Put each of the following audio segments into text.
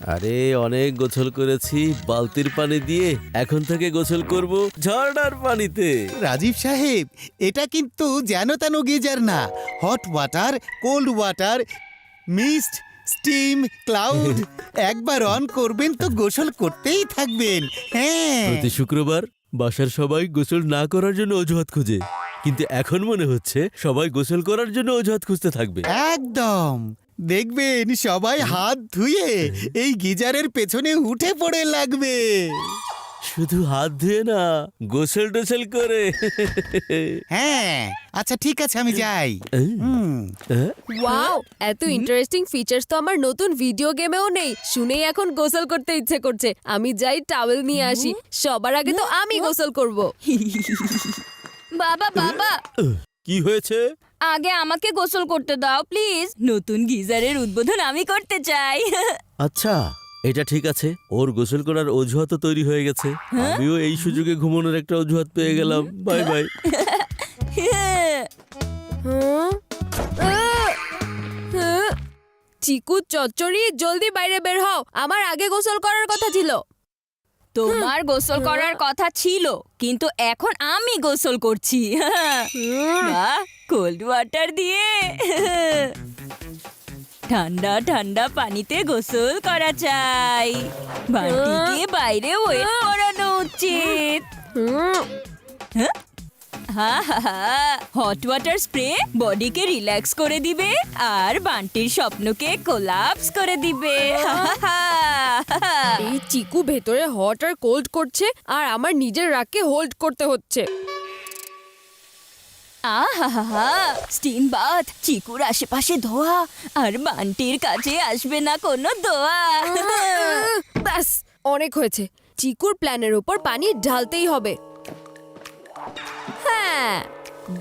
আরে অনেক গোসল করেছি বালতির পানি দিয়ে, এখন থেকে গোসল করব ঝর্ণার পানিতে। রাজীব সাহেব, এটা কিন্তু যেন তেন গিজার না। Hot water, cold water, mist, steam, cloud. একবার অন করবেন তো গোসল করতেই থাকবেন। হ্যাঁ, প্রতি শুক্রবার বাসার সবাই গোসল না করার জন্য অজুহাত খুঁজে, কিন্তু এখন মনে হচ্ছে সবাই গোসল করার জন্য অজুহাত খুঁজতে থাকবে। একদম। দেখবেন সবাই হাত ধুয়ে এই গিজারের পেছনে উঠে পড়ে লাগবে। শুধু হাত ধুয়ে না, গোসল টোসল করে। হ্যাঁ, আচ্ছা ঠিক আছে, আমি যাই। ওয়াও, এত ইন্টারেস্টিং ফিচার্স তো আমার নতুন ভিডিও গেমেও নেই। শুনেই এখন গোসল করতে ইচ্ছে করছে। আমি যাই টাওয়েল নিয়ে আসি। সবার আগে তো আমি গোসল করব। বাবা বাবা, কি হয়েছে? আগে আমাকে গোসল করতে দাও প্লিজ। নতুন গিজারের উদ্বোধন আমি করতে চাই। আচ্ছা, এটা ঠিক আছে, ওর গোসল করার অজুহাত তৈরি হয়ে গেছে। আমিও এই সুযোগে ঘুমানোর একটা অজুহাত পেয়ে গেলাম। Bye bye. চিকু চচ্চড়ি, জলদি বাইরে বের হও। আমার আগে গোসল করার কথা ছিল। তোমার গোসল করার কথা ছিল, কিন্তু এখন আমি গোসল করছি। বাহ, কোল্ড ওয়াটার দিয়ে ঠান্ডা ঠান্ডা পানিতে গোসল করা চাই। বাড়িকে বাইরে ওয়েট করানো উচিত। হট ওয়াটার স্প্রে বডিকে রিল্যাক্স করে দিবে আর বান্টির স্বপ্নকে কোলাপস করে দিবে। এই চিকু ভেতরে হট আর কোল্ড করছে, আর আমার নিজের রাগকে হোল্ড করতে হচ্ছে। আহা, স্টিম বাথ, চিকুর আশেপাশে ধোয়া, আর বান্টির কাছে আসবে না কোনো দোয়া। ব্যাস, অনেক হয়েছে। চিকুর প্ল্যানের উপর পানি ঢালতেই হবে। হ্যাঁ,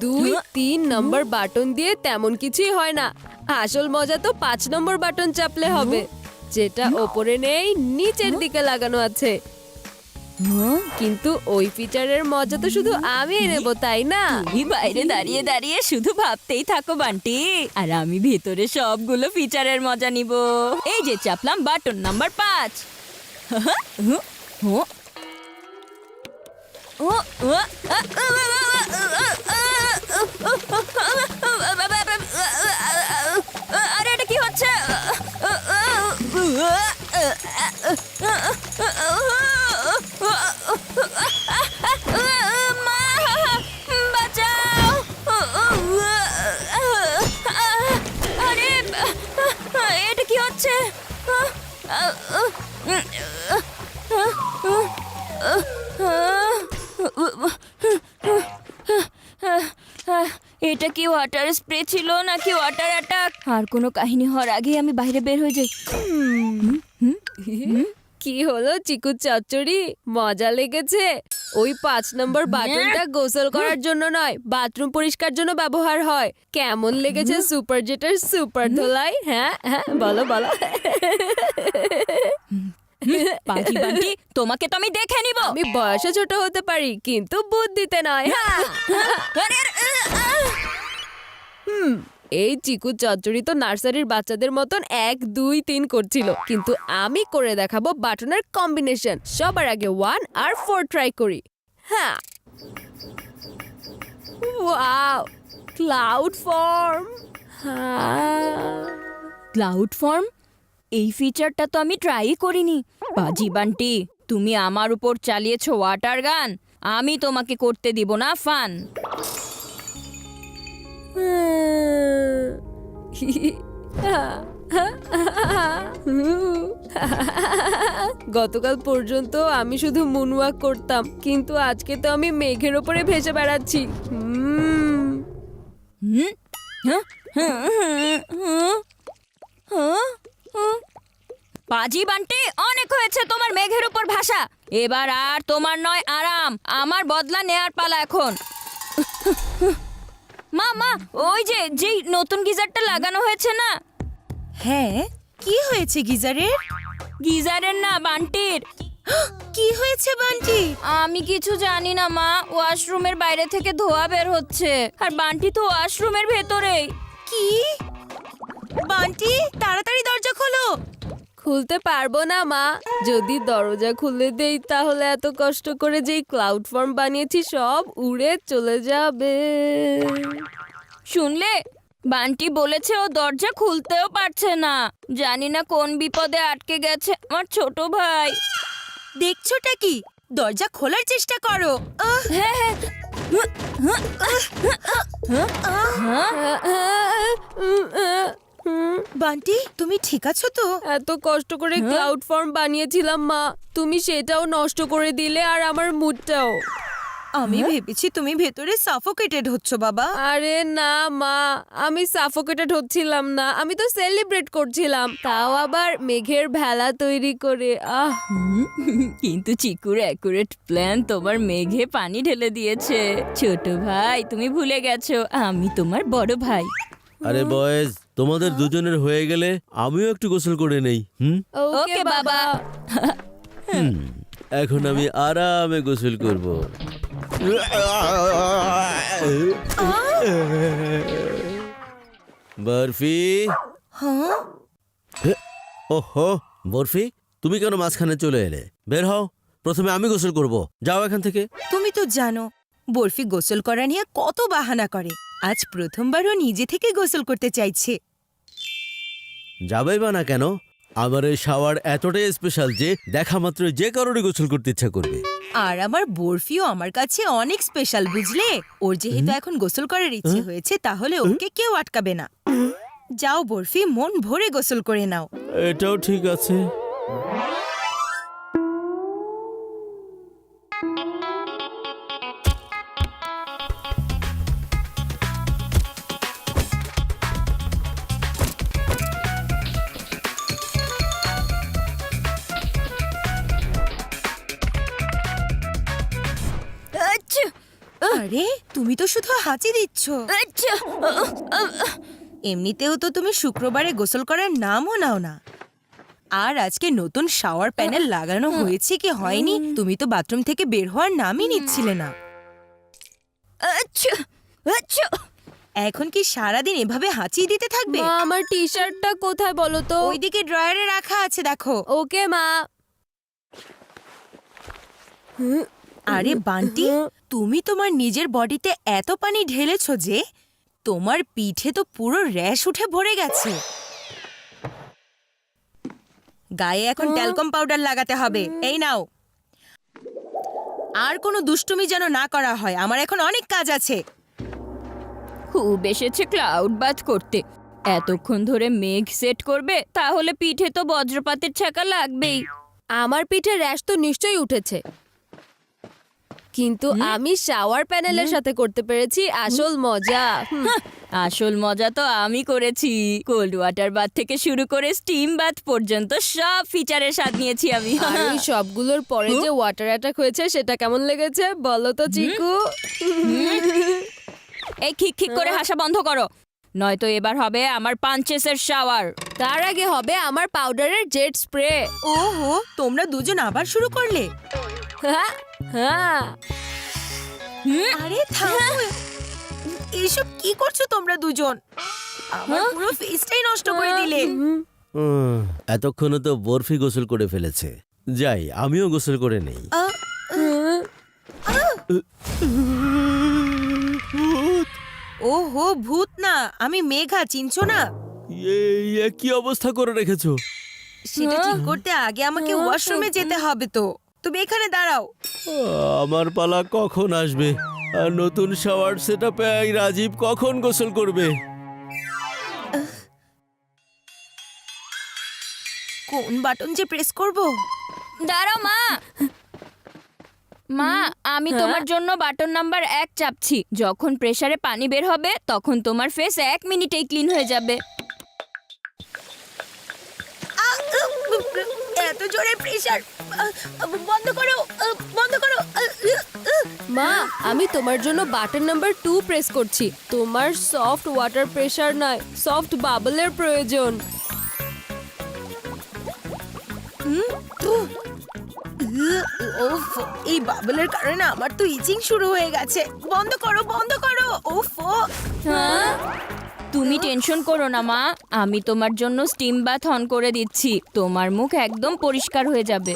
2-3 নম্বর বাটন দিয়ে তেমন কিছুই হয় না। আসল মজা তো 5 নম্বর বাটন চাপলে হবে, যেটা ওপরে নেই, নিচের দিকে লাগানো আছে। কিন্তু ওই ফিচারের মজা তো শুধু আমি নেব, তাই না? তুমি বাইরে দাঁড়িয়ে দাঁড়িয়ে শুধু ভাবতেই থাকো বান্টি, আর আমি ভেতরে সবগুলো ফিচারের মজা নিব। এই যে চাপলাম বাটন নাম্বার 5। আরে এটা কি হচ্ছে? মা, বাঁচাও! আরে এটা কি হচ্ছে? এটা কি ওয়াটার স্প্রে ছিল নাকি ওয়াটার অ্যাটাক? আর কোনো কাহিনী হওয়ার আগেই আমি বাইরে বের হয়ে যাই। কি হলো চিকু চচ্চড়ি, মজা লেগেছে? ওই 5 নম্বর বাটনটা গোসল করার জন্য নয়, বাথরুম পরিষ্কার জন্য ব্যবহার হয়। কেমন লেগেছে সুপার জেটের সুপার ধোলাই? হ্যাঁ হ্যাঁ, বলো বলো। পাজি বান্টি, তোমাকে তো আমি দেখে নিব। আমি বয়সে ছোট হতে পারি, কিন্তু বুদ্ধিতে নয়। হ্যাঁ। এই চিকু চচ্চড়ি তো নার্সারির বাচ্চাদের মতন 1, 2, 3 করছিল, কিন্তু আমি করে দেখাবো বাটনের কম্বিনেশন। সবার আগে 1 আর 4 ট্রাই করি। হ্যাঁ, wow, cloud form. Cloud form? এই ফিচারটা তো আমি ট্রাই করিনি। পাজি বান্টি, তুমি আমার উপর চালিয়েছো ওয়াটার গান, আমি তোমাকে করতে দিব না ফান। গতকাল পর্যন্ত আমি শুধু মুনওয়াক করতাম, কিন্তু আজকে তো আমি মেঘের ওপরে ভেসে বেড়াচ্ছি। পাজি বান্টি, অনেক হয়েছে তোমার মেঘের উপর ভাষা। এবার আর তোমার নয় আরাম, আমার বদলা নেয়ার পালা এখন। মা মা, ওই যে যেই নতুন গিজারটা লাগানো হয়েছে না? হ্যাঁ, কি হয়েছে গিজারের? গিজারের না, বান্টির। কি হয়েছে বান্টি? আমি কিছু জানি না মা, ওয়াশরুমের বাইরে থেকে ধোয়া বের হচ্ছে, আর বান্টি তো ওয়াশরুমের ভেতরেই। কি? বান্টি, তাড়াতাড়ি দরজা খোলো। খুলতে পারবো না মা। যদি দরজা খুলে দেই তাহলে এত কষ্ট করে যেই ক্লাউড ফর্ম বানিয়েছি সব উড়ে চলে যাবে। শুনলে, বান্টি বলেছে ও দরজা খুলতেও পারছে না। জানি না কোন বিপদে আটকে গেছে আমার ছোট ভাই। দেখছোটা কি? দরজা খোলার চেষ্টা করো। বান্টি, তুমি ঠিক আছো তো? এত কষ্ট করে ক্লাউড ফর্ম বানিয়েছিলাম মা, তুমি সেটাও নষ্ট করে দিলে আর আমার মুডটাও। আমি ভেবেছি তুমি ভেতরে সাফোকেটেড হচ্ছ বাবা। আরে না মা, আমি সাফোকেটেড হচ্ছিলাম না, আমি তো সেলিব্রেট করছিলাম, তাও আবার মেঘের ভেলা তৈরি করে। কিন্তু চিকুর অ্যাকুরেট প্ল্যান তোমার মেঘে পানি ঢেলে দিয়েছে। ছোট ভাই, তুমি ভুলে গেছো আমি তোমার বড় ভাই। আরে বয়েজ, তোমাদের দুজনের হয়ে গেলে আমিও একটু গোসল করে নেই। ওকে বাবা। এখন আমি আরামে গোসল করব। বরফি। হ্যাঁ, ওহো বরফি, তুমি কেন মাঝখানে চলে এলে? বের হও, প্রথমে আমি গোসল করব। যাও এখান থেকে। তুমি তো জানো বরফি গোসল করা নিয়ে কত বাহানা করে। আজ প্রথমবারও নিজে থেকে গোসল করতে চাইছে। যাবেই বা না কেন? আমার এই শাওয়ার এতটাই স্পেশাল যে দেখা মাত্র যে কারণে গোসল করতে ইচ্ছা করবে। আর আমার বরফিও আমার কাছে অনেক স্পেশাল, বুঝলে? ওর যেহেতু এখন গোসল করার ইচ্ছে হয়েছে, তাহলে ওকে কেউ আটকাবে না। যাও বরফি, মন ভরে গোসল করে নাও। এটাও ঠিক আছে। আচ্ছা, আরে তুমি তো শুধু হাঁচি দিচ্ছ। আচ্ছা। এমনিতেও তো তুমি শুক্রবারে গোসল করার নামও নাও না। আর আজকে নতুন শাওয়ার প্যানেল লাগানো হয়েছে কি হয়নি, তুমি তো বাথরুম থেকে বের হওয়ার নামই নিচ্ছিলে না। আচ্ছা, আচ্ছা। এখন কি সারাদিন এভাবে হাঁচি দিতে থাকবে? মা, আমার টি শার্টটা কোথায় বলো তো? ওইদিকে ড্রয়ারে রাখা আছে, দেখো। ওকে মা। আরে বান্টি, তুমি তোমার নিজের বডিতে এত পানি ঢেলেছো যে তোমার পিঠে তো পুরো র্যাশ উঠে ভরে গেছে। গায়ে এখন ট্যালকম পাউডার লাগাতে হবে। এই নাও। আর কোনো দুষ্টুমি যেন না করা হয়, আমার এখন অনেক কাজ আছে। খুব এসেছে ক্লাউড বাথ করতে। এতক্ষণ ধরে মেঘ সেট করবে, তাহলে পিঠে তো বজ্রপাতের ছাকা লাগবেই। আমার পিঠে র্যাশ তো নিশ্চয়ই উঠেছে, কিন্তু আমি শাওয়ার প্যানেলের সাথে করতে পেরেছি আসল মজা। আসল মজা তো আমি করেছি। কোল্ড ওয়াটার বাথ থেকে শুরু করে স্টিম বাথ পর্যন্ত সব ফিচারের স্বাদ নিয়েছি আমি। আর ওই সবগুলোর পরে যে ওয়াটার অ্যাটাক হয়েছে সেটা কেমন লেগেছে বলো তো চিকু? এই খিক খিক করে হাসা বন্ধ করো, নয়তো এবার হবে আমার পাঞ্চেসের শাওয়ার। তার আগে হবে আমার পাউডারের জেট স্প্রে। ওহো, তোমরা দুজন আবার শুরু করলে? হ্যাঁ হ্যাঁ। আরে থামো, এসব কি করছো তোমরা দুজন? আমার পুরো ফেসটাই নষ্ট করে দিলে। এতক্ষণে তো বরফি গোসল করে ফেলেছে। যাই, আমিও গোসল করে নেই। ওহো, ভূত না, আমি মেঘা, চিনছো না? কি অবস্থা করে রেখেছো? সেটা ঠিক করতে আগে আমাকে ওয়াশরুমে যেতে হবে। তো তুমি এখানে দাঁড়াও। আমার পালা কখন আসবে? আর নতুন শাওয়ার সেটআপে রাজীব কখন গোসল করবে? কোন বাটন যে প্রেস করব? দাঁড়াও মা। মা, আমি তোমার জন্য বাটন নাম্বার 1 চাপছি। যখন প্রেসারে পানি বের হবে তখন তোমার ফেস 1 মিনিটেই ক্লিন হয়ে যাবে। এত জোরে প্রেসার! বন্ধ করো, বন্ধ করো। মা, আমি তোমার জন্য বাটন নাম্বার 2 প্রেস করছি। তোমার সফট ওয়াটার প্রেসার নয়, সফট বাবলের প্রয়োজন। ওফ, এই বাবলের কারণে আমার তো ইচিং শুরু হয়ে গেছে। বন্ধ করো, বন্ধ করো। ওফ, তুমি টেনশন করো না মা, আমি তোমার জন্য স্টিম বাথ অন করে দিচ্ছি, তোমার মুখ একদম পরিষ্কার হয়ে যাবে।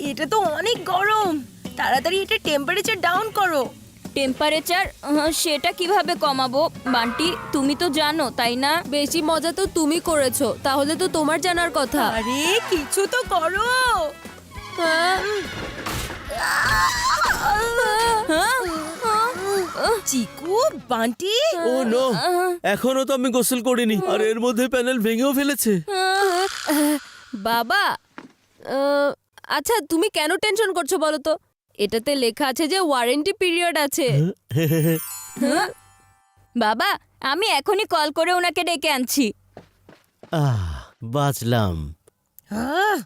এটা তো অনেক গরম, তাড়াতাড়ি এটা টেম্পারেচার ডাউন করো। টেম্পারেচার সেটা কিভাবে কমাবো বান্টি, তুমি তো জানো তাই না? বেশি মজা তো তুমি করেছো, তাহলে তো তোমার জানার কথা। আরে কিছু তো করো। হ্যাঁ? চিকু, বান্টি, ও নো, এখনো তো আমি গোসল করিনি, আর এর মধ্যে প্যানেল ভেঙেও ফেলেছে। বাবা, আচ্ছা তুমি কেন টেনশন করছো বলো তো? এটাতে লেখা আছে যে ওয়ারেন্টি পিরিয়ড আছে। বাবা, আমি এখনই কল করে ওনাকে ডেকে আনছি। বাঁচলাম। আহ,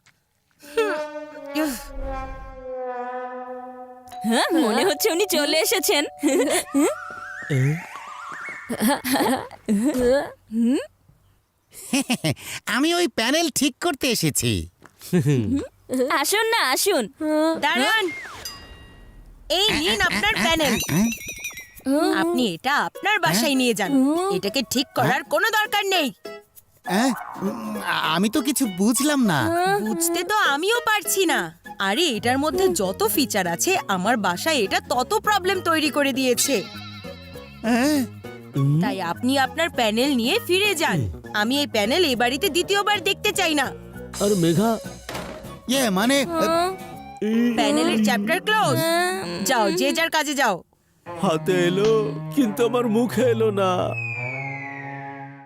হ্যাঁ, মনে হচ্ছে উনি চলে এসেছেন। আমি ওই প্যানেল ঠিক করতে এসেছি। আসুন না, আসুন। দাঁড়ান, এই নিন আপনার প্যানেল। আপনি এটা আপনার বাসায় নিয়ে যান, এটাকে ঠিক করার কোনো দরকার নেই। আমি তো কিছু বুঝলাম না। বুঝতে তো আমিও পারছি না। আরে এটার মধ্যে যত ফিচার আছে আমার বাসায় এটা তত প্রবলেম তৈরি করে দিয়েছে। হ্যাঁ? তাই আপনি আপনার প্যানেল নিয়ে ফিরে যান। আমি এই প্যানেল এই বাড়িতে দ্বিতীয়বার দেখতে চাই না। আর মেঘা, মানে প্যানেলের চ্যাপ্টার ক্লোজ। যাও, যে যার কাজে যাও। হাতে এলো কিন্তু আমার মুখে এলো না।